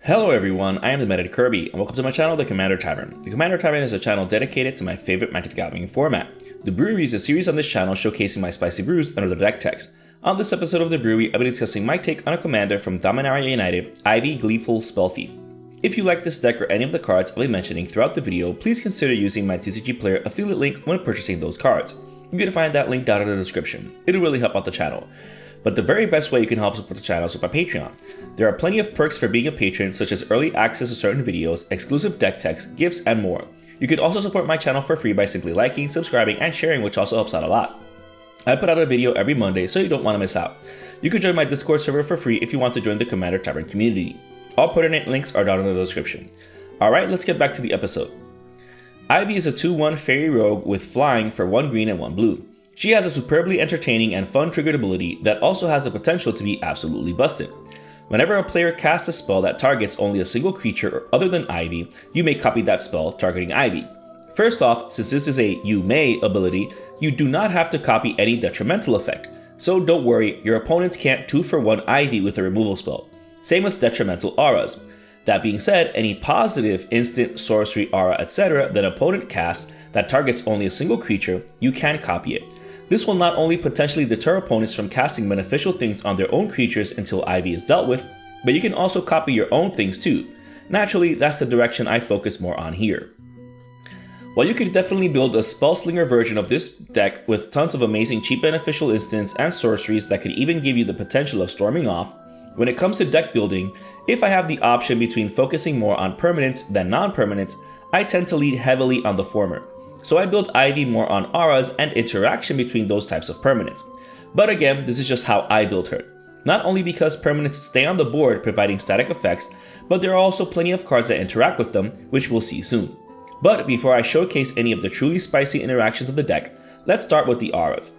Hello everyone, I am the Meta Kirby, and welcome to my channel, The Commander Tavern. The Commander Tavern is a channel dedicated to my favorite Magic the Gathering format. The Brewery is a series on this channel showcasing my spicy brews under the deck text. On this episode of The Brewery, I'll be discussing my take on a commander from Dominaria United, Ivy Gleeful Spellthief. If you like this deck or any of the cards I'll be mentioning throughout the video, please consider using my TCG Player affiliate link when purchasing those cards. You can find that link down in the description. It'll really help out the channel. But the very best way you can help support the channel is with my Patreon. There are plenty of perks for being a patron, such as early access to certain videos, exclusive deck text, gifts, and more. You can also support my channel for free by simply liking, subscribing, and sharing, which also helps out a lot. I put out a video every Monday, so you don't want to miss out. You can join my Discord server for free if you want to join the Commander Tavern community. All pertinent links are down in the description. Alright, let's get back to the episode. Ivy is a 2/1 fairy rogue with flying for 1 green and 1 blue. She has a superbly entertaining and fun triggered ability that also has the potential to be absolutely busted. Whenever a player casts a spell that targets only a single creature other than Ivy, you may copy that spell targeting Ivy. First off, since this is a you may ability, you do not have to copy any detrimental effect. So don't worry, your opponents can't 2-for-1 Ivy with a removal spell. Same with detrimental auras. That being said, any positive, instant, sorcery, aura, etc. that an opponent casts that targets only a single creature, you can copy it. This will not only potentially deter opponents from casting beneficial things on their own creatures until Ivy is dealt with, but you can also copy your own things too. Naturally, that's the direction I focus more on here. While you could definitely build a Spellslinger version of this deck with tons of amazing cheap beneficial instants and sorceries that could even give you the potential of storming off, when it comes to deck building, if I have the option between focusing more on permanents than non-permanents, I tend to lean heavily on the former. So I build Ivy more on auras and interaction between those types of permanents. But again, this is just how I build her. Not only because permanents stay on the board providing static effects, but there are also plenty of cards that interact with them, which we'll see soon. But before I showcase any of the truly spicy interactions of the deck, let's start with the auras.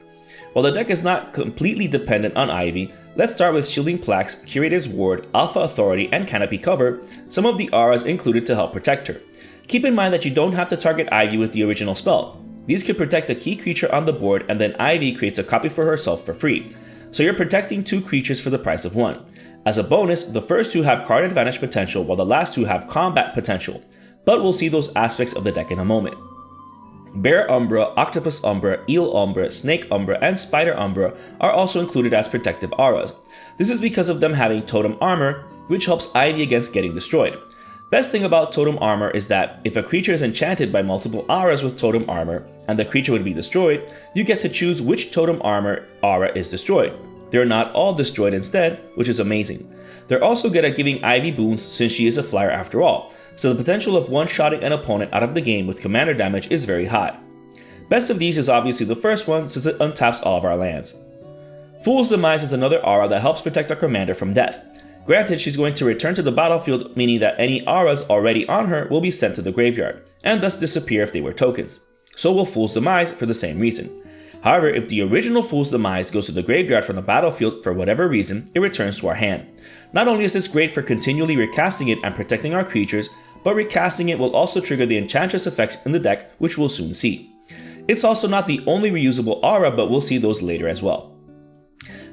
While the deck is not completely dependent on Ivy, let's start with Shielding Plaques, Curator's Ward, Alpha Authority, and Canopy Cover, some of the auras included to help protect her. Keep in mind that you don't have to target Ivy with the original spell. These could protect a key creature on the board, and then Ivy creates a copy for herself for free. So you're protecting 2 creatures for the price of 1. As a bonus, the first 2 have card advantage potential while the last 2 have combat potential. But we'll see those aspects of the deck in a moment. Bear Umbra, Octopus Umbra, Eel Umbra, Snake Umbra, and Spider Umbra are also included as protective auras. This is because of them having Totem Armor, which helps Ivy against getting destroyed. Best thing about Totem Armor is that if a creature is enchanted by multiple auras with Totem Armor and the creature would be destroyed, you get to choose which Totem Armor aura is destroyed. They're not all destroyed instead, which is amazing. They're also good at giving Ivy boons since she is a flyer after all, so the potential of one-shotting an opponent out of the game with commander damage is very high. Best of these is obviously the first one since it untaps all of our lands. Fool's Demise is another aura that helps protect our commander from death. Granted, she's going to return to the battlefield, meaning that any auras already on her will be sent to the graveyard, and thus disappear if they were tokens. So will Fool's Demise for the same reason. However, if the original Fool's Demise goes to the graveyard from the battlefield for whatever reason, it returns to our hand. Not only is this great for continually recasting it and protecting our creatures, but recasting it will also trigger the Enchantress effects in the deck, which we'll soon see. It's also not the only reusable aura, but we'll see those later as well.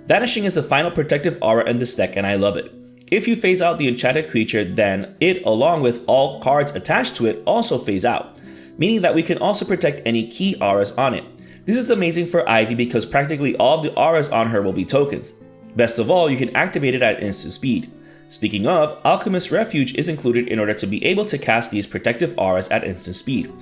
Vanishing is the final protective aura in this deck, and I love it. If you phase out the enchanted creature, then it, along with all cards attached to it, also phase out, meaning that we can also protect any key auras on it. This is amazing for Ivy because practically all of the auras on her will be tokens. Best of all, you can activate it at instant speed. Speaking of, Alchemist's Refuge is included in order to be able to cast these protective auras at instant speed.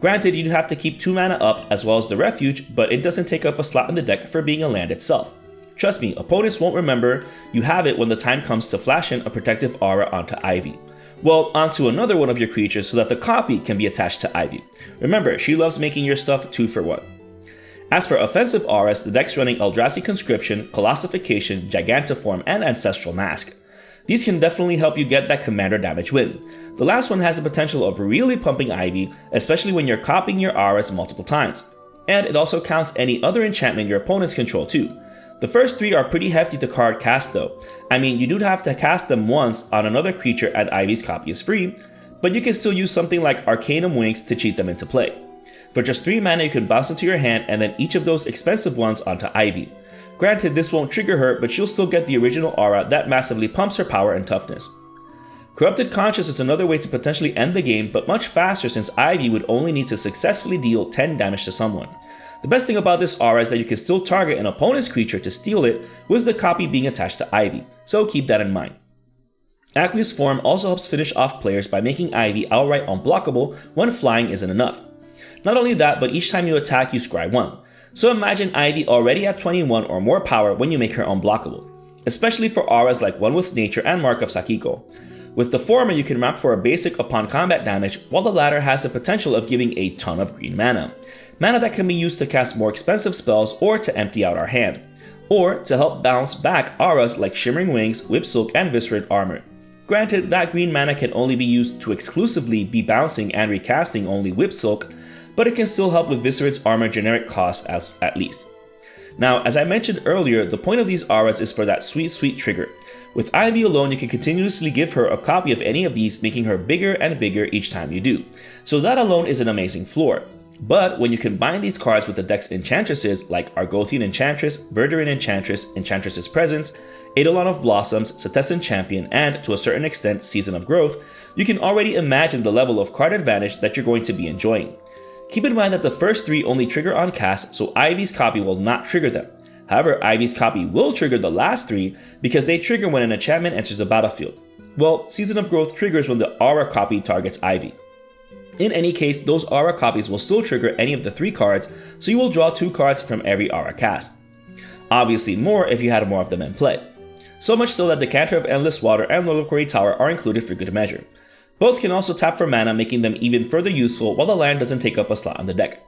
Granted, you'd have to keep 2 mana up as well as the Refuge, but it doesn't take up a slot in the deck for being a land itself. Trust me, opponents won't remember you have it when the time comes to flash in a protective aura onto Ivy. Well, onto another one of your creatures so that the copy can be attached to Ivy. Remember, she loves making your stuff 2-for-1. As for offensive auras, the deck's running Eldrazi Conscription, Colossification, Gigantiform, and Ancestral Mask. These can definitely help you get that commander damage win. The last one has the potential of really pumping Ivy, especially when you're copying your auras multiple times. And it also counts any other enchantment your opponents control too. The first 3 are pretty hefty to card cast though. I mean, you do have to cast them once on another creature and Ivy's copy is free, but you can still use something like Arcanum Wings to cheat them into play. For just 3 mana you can bounce into your hand and then each of those expensive ones onto Ivy. Granted, this won't trigger her, but she'll still get the original aura that massively pumps her power and toughness. Corrupted Conscience is another way to potentially end the game, but much faster since Ivy would only need to successfully deal 10 damage to someone. The best thing about this aura is that you can still target an opponent's creature to steal it with the copy being attached to Ivy, so keep that in mind. Aqueous Form also helps finish off players by making Ivy outright unblockable when flying isn't enough. Not only that, but each time you attack you scry 1. So imagine Ivy already at 21 or more power when you make her unblockable, especially for auras like One with Nature and Mark of Sakiko. With the former, you can ramp for a basic upon combat damage, while the latter has the potential of giving a ton of green mana. Mana that can be used to cast more expensive spells or to empty out our hand, or to help bounce back auras like Shimmering Wings, Whip Silk, and Viscerate Armor. Granted, that green mana can only be used to exclusively be bouncing and recasting only Whip Silk, but it can still help with Viscerate's armor generic cost at least. Now, as I mentioned earlier, the point of these auras is for that sweet trigger. With Ivy alone, you can continuously give her a copy of any of these, making her bigger and bigger each time you do. So that alone is an amazing floor. But when you combine these cards with the deck's enchantresses like Argothian Enchantress, Verduran Enchantress, Enchantress's Presence, Eidolon of Blossoms, Setessan Champion, and to a certain extent Season of Growth, you can already imagine the level of card advantage that you're going to be enjoying. Keep in mind that the first 3 only trigger on cast, so Ivy's copy will not trigger them. However, Ivy's copy will trigger the last 3 because they trigger when an enchantment enters the battlefield. Well, Season of Growth triggers when the aura copy targets Ivy. In any case, those aura copies will still trigger any of the 3 cards, so you will draw 2 cards from every aura cast. Obviously more if you had more of them in play. So much so that Decanter of Endless Water and Reliquary Tower are included for good measure. Both can also tap for mana, making them even further useful while the land doesn't take up a slot on the deck.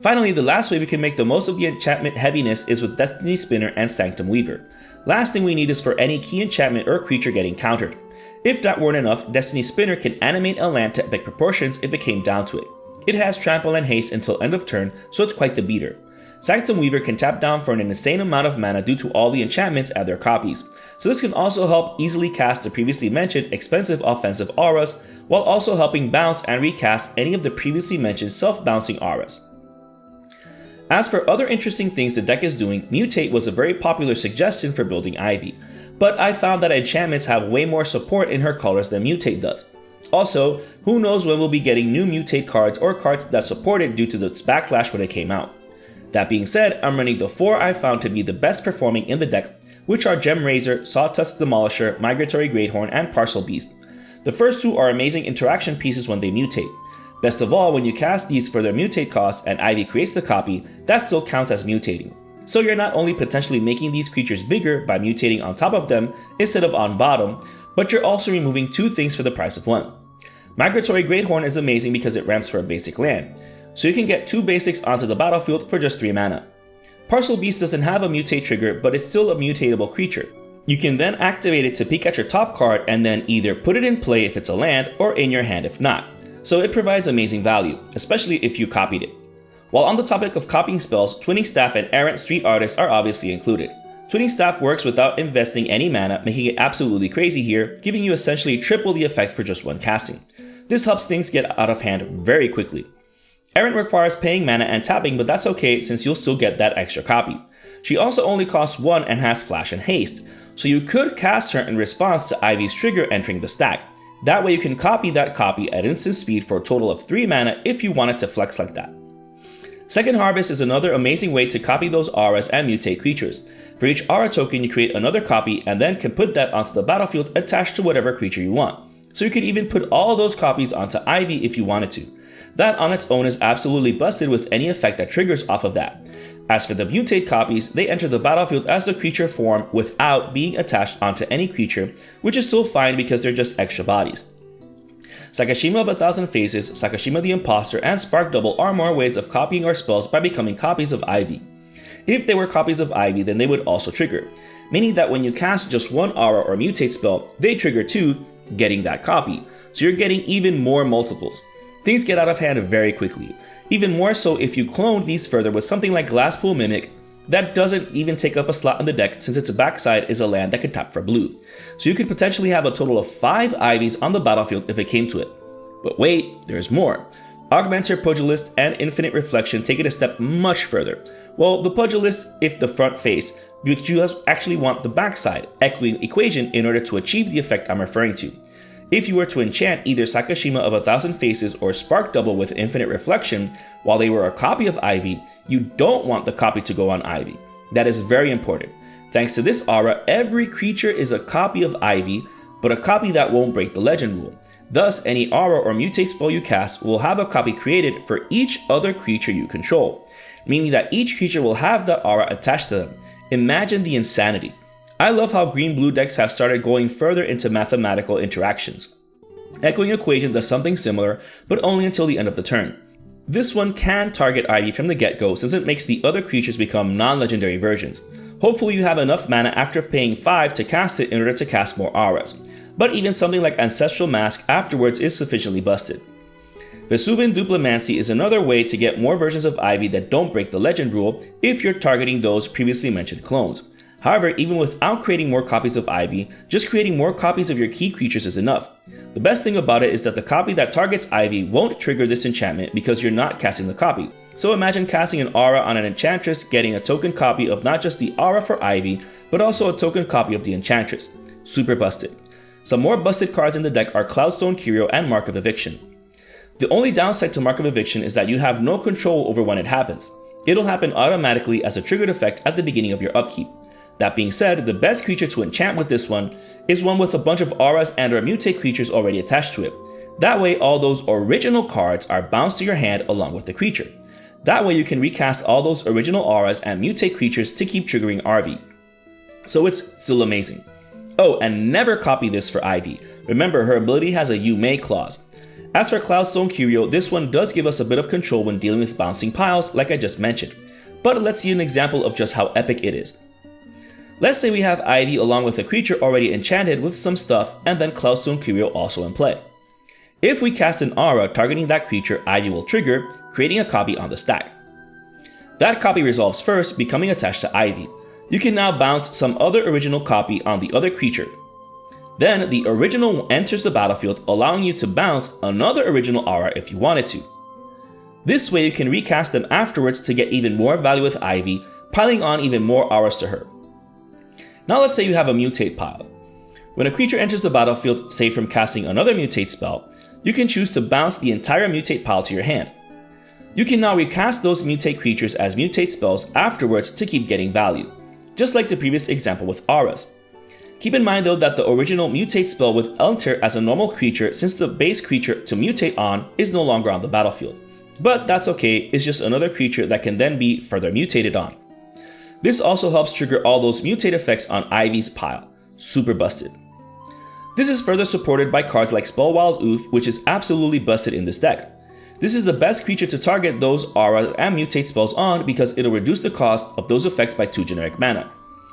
Finally, the last way we can make the most of the enchantment heaviness is with Destiny Spinner and Sanctum Weaver. Last thing we need is for any key enchantment or creature getting countered. If that weren't enough, Destiny Spinner can animate a land to epic proportions if it came down to it. It has trample and haste until end of turn, so it's quite the beater. Sanctum Weaver can tap down for an insane amount of mana due to all the enchantments and their copies, so this can also help easily cast the previously mentioned expensive offensive auras, while also helping bounce and recast any of the previously mentioned self-bouncing auras. As for other interesting things the deck is doing, Mutate was a very popular suggestion for building Ivy, but I found that enchantments have way more support in her colors than Mutate does. Also, who knows when we'll be getting new Mutate cards or cards that support it due to its backlash when it came out. That being said, I'm running the 4 I found to be the best performing in the deck, which are Gem Razor, Sawtusk Demolisher, Migratory Greathorn, and Parcel Beast. The first 2 are amazing interaction pieces when they mutate. Best of all, when you cast these for their mutate cost and Ivy creates the copy, that still counts as mutating. So you're not only potentially making these creatures bigger by mutating on top of them instead of on bottom, but you're also removing 2 things for the price of 1. Migratory Greathorn is amazing because it ramps for a basic land, so you can get 2 basics onto the battlefield for just 3 mana. Parcel Beast doesn't have a mutate trigger, but it's still a mutatable creature. You can then activate it to peek at your top card and then either put it in play if it's a land or in your hand if not. So it provides amazing value, especially if you copied it. While on the topic of copying spells, Twinning Staff and Errant Street Artist are obviously included. Twinning Staff works without investing any mana, making it absolutely crazy here, giving you essentially triple the effect for just 1 casting. This helps things get out of hand very quickly. Errant requires paying mana and tapping, but that's okay since you'll still get that extra copy. She also only costs 1 and has flash and haste, so you could cast her in response to Ivy's trigger entering the stack. That way you can copy that copy at instant speed for a total of 3 mana if you wanted to flex like that. Second Harvest is another amazing way to copy those auras and mutate creatures. For each aura token you create another copy and then can put that onto the battlefield attached to whatever creature you want. So you could even put all those copies onto Ivy if you wanted to. That on its own is absolutely busted with any effect that triggers off of that. As for the mutate copies, they enter the battlefield as the creature form without being attached onto any creature, which is still fine because they're just extra bodies. Sakashima of 1,000 Faces, Sakashima the Imposter, and Spark Double are more ways of copying our spells by becoming copies of Ivy. If they were copies of Ivy, then they would also trigger, meaning that when you cast just 1 aura or mutate spell, they trigger 2, getting that copy, so you're getting even more multiples. Things get out of hand very quickly, even more so if you clone these further with something like Glasspool Mimic that doesn't even take up a slot on the deck since its backside is a land that can tap for blue. So you could potentially have a total of 5 Ivies on the battlefield if it came to it. But wait, there's more. Augmenter, Pugilist, and Infinite Reflection take it a step much further. Well, the Pugilist if the front face, but you actually want the backside equation in order to achieve the effect I'm referring to. If you were to enchant either Sakashima of 1,000 Faces or Spark Double with Infinite Reflection while they were a copy of Ivy, you don't want the copy to go on Ivy. That is very important. Thanks to this aura, every creature is a copy of Ivy, but a copy that won't break the legend rule. Thus, any aura or mutate spell you cast will have a copy created for each other creature you control, meaning that each creature will have that aura attached to them. Imagine the insanity. I love how green-blue decks have started going further into mathematical interactions. Echoing Equation does something similar, but only until the end of the turn. This one can target Ivy from the get-go since it makes the other creatures become non-legendary versions. Hopefully you have enough mana after paying 5 to cast it in order to cast more auras. But even something like Ancestral Mask afterwards is sufficiently busted. Vesuvian Duplimancy is another way to get more versions of Ivy that don't break the legend rule if you're targeting those previously mentioned clones. However, even without creating more copies of Ivy, just creating more copies of your key creatures is enough. The best thing about it is that the copy that targets Ivy won't trigger this enchantment because you're not casting the copy. So imagine casting an aura on an enchantress, getting a token copy of not just the aura for Ivy, but also a token copy of the enchantress. Super busted. Some more busted cards in the deck are Cloudstone Curio and Mark of Eviction. The only downside to Mark of Eviction is that you have no control over when it happens. It'll happen automatically as a triggered effect at the beginning of your upkeep. That being said, the best creature to enchant with this one is one with a bunch of auras and or mutate creatures already attached to it. That way all those original cards are bounced to your hand along with the creature. That way you can recast all those original auras and mutate creatures to keep triggering RV. So it's still amazing. Oh, and never copy this for Ivy. Remember, her ability has a You May clause. As for Cloudstone Curio, this one does give us a bit of control when dealing with bouncing piles like I just mentioned. But let's see an example of just how epic it is. Let's say we have Ivy along with a creature already enchanted with some stuff and then Cloudstone Curio also in play. If we cast an aura targeting that creature, Ivy will trigger, creating a copy on the stack. That copy resolves first, becoming attached to Ivy. You can now bounce some other original copy on the other creature. Then the original enters the battlefield, allowing you to bounce another original aura if you wanted to. This way you can recast them afterwards to get even more value with Ivy, piling on even more auras to her. Now let's say you have a mutate pile. When a creature enters the battlefield, say from casting another mutate spell, you can choose to bounce the entire mutate pile to your hand. You can now recast those mutate creatures as mutate spells afterwards to keep getting value, just like the previous example with auras. Keep in mind though that the original mutate spell would enter as a normal creature since the base creature to mutate on is no longer on the battlefield. But that's okay, it's just another creature that can then be further mutated on. This also helps trigger all those mutate effects on Ivy's pile. Super busted. This is further supported by cards like Spellwild Oof, which is absolutely busted in this deck. This is the best creature to target those auras and mutate spells on because it'll reduce the cost of those effects by 2 generic mana.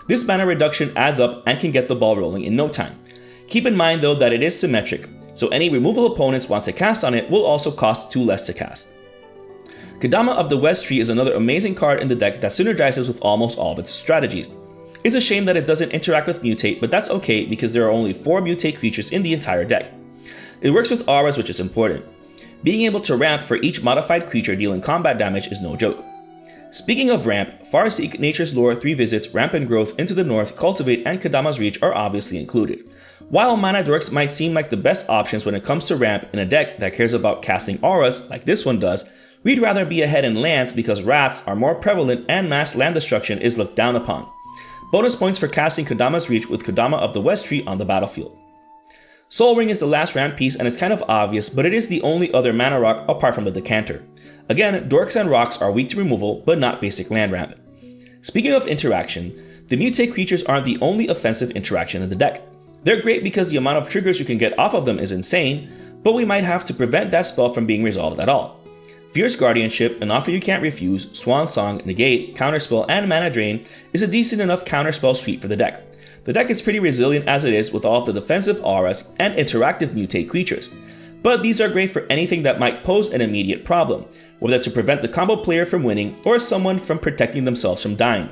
This mana reduction adds up and can get the ball rolling in no time. Keep in mind though that it is symmetric, so any removal opponents want to cast on it will also cost 2 less to cast. Kodama of the West Tree is another amazing card in the deck that synergizes with almost all of its strategies. It's a shame that it doesn't interact with mutate, but that's okay because there are only 4 mutate creatures in the entire deck. It works with auras, which is important. Being able to ramp for each modified creature dealing combat damage is no joke. Speaking of ramp, Farseek, Nature's Lore, 3 Visits, Ramp and Growth, Into the North, Cultivate, and Kodama's Reach are obviously included. While Mana Dorks might seem like the best options when it comes to ramp in a deck that cares about casting auras like this one does, we'd rather be ahead in lands because wraths are more prevalent and mass land destruction is looked down upon. Bonus points for casting Kodama's Reach with Kodama of the West Tree on the battlefield. Soul Ring is the last ramp piece and it's kind of obvious, but it is the only other mana rock apart from the Decanter. Again, dorks and rocks are weak to removal, but not basic land ramp. Speaking of interaction, the mutate creatures aren't the only offensive interaction in the deck. They're great because the amount of triggers you can get off of them is insane, but we might have to prevent that spell from being resolved at all. Fierce Guardianship, an offer you can't refuse, Swan Song, Negate, Counterspell, and Mana Drain is a decent enough counterspell suite for the deck. The deck is pretty resilient as it is with all of the defensive auras and interactive mutate creatures. But these are great for anything that might pose an immediate problem, whether to prevent the combo player from winning or someone from protecting themselves from dying.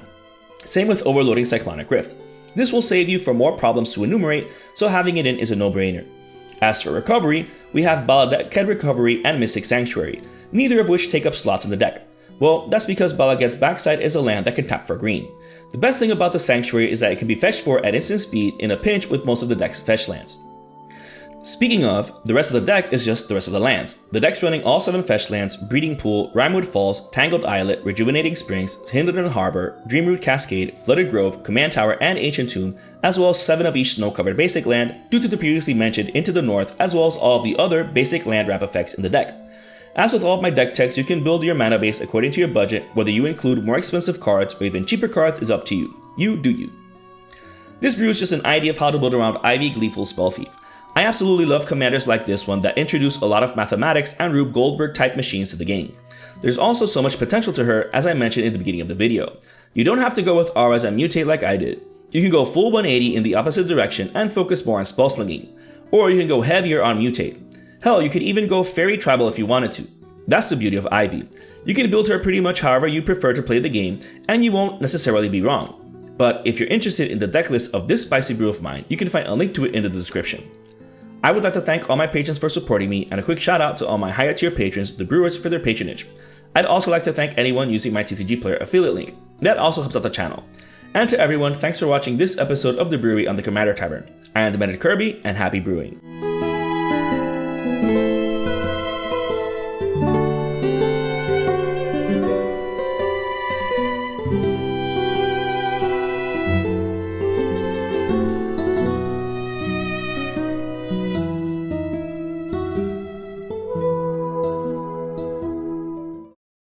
Same with overloading Cyclonic Rift. This will save you from more problems to enumerate, so having it in is a no-brainer. As for recovery, we have Baladeked Recovery and Mystic Sanctuary, neither of which take up slots in the deck. Well, that's because Balaget's Backside is a land that can tap for green. The best thing about the Sanctuary is that it can be fetched for at instant speed in a pinch with most of the deck's fetch lands. Speaking of, the rest of the deck is just the rest of the lands. The deck's running all 7 fetch lands, Breeding Pool, Rimewood Falls, Tangled Islet, Rejuvenating Springs, Hinderton Harbor, Dreamroot Cascade, Flooded Grove, Command Tower, and Ancient Tomb, as well as 7 of each snow-covered basic land due to the previously mentioned Into the North, as well as all of the other basic land wrap effects in the deck. As with all of my deck techs, you can build your mana base according to your budget. Whether you include more expensive cards or even cheaper cards is up to you. You do you. This brew is just an idea of how to build around Ivy Gleeful Spellthief. I absolutely love commanders like this one that introduce a lot of mathematics and Rube Goldberg type machines to the game. There's also so much potential to her, as I mentioned in the beginning of the video. You don't have to go with auras and mutate like I did. You can go full 180 in the opposite direction and focus more on spell slinging. Or you can go heavier on mutate. Hell, you could even go fairy tribal if you wanted to. That's the beauty of Ivy. You can build her pretty much however you prefer to play the game, and you won't necessarily be wrong. But if you're interested in the deck list of this spicy brew of mine, you can find a link to it in the description. I would like to thank all my patrons for supporting me, and a quick shout out to all my higher tier patrons, the Brewers, for their patronage. I'd also like to thank anyone using my TCG Player affiliate link. That also helps out the channel. And to everyone, thanks for watching this episode of The Brewery on the Commander Tavern. I am the Meta Kirby, and happy brewing.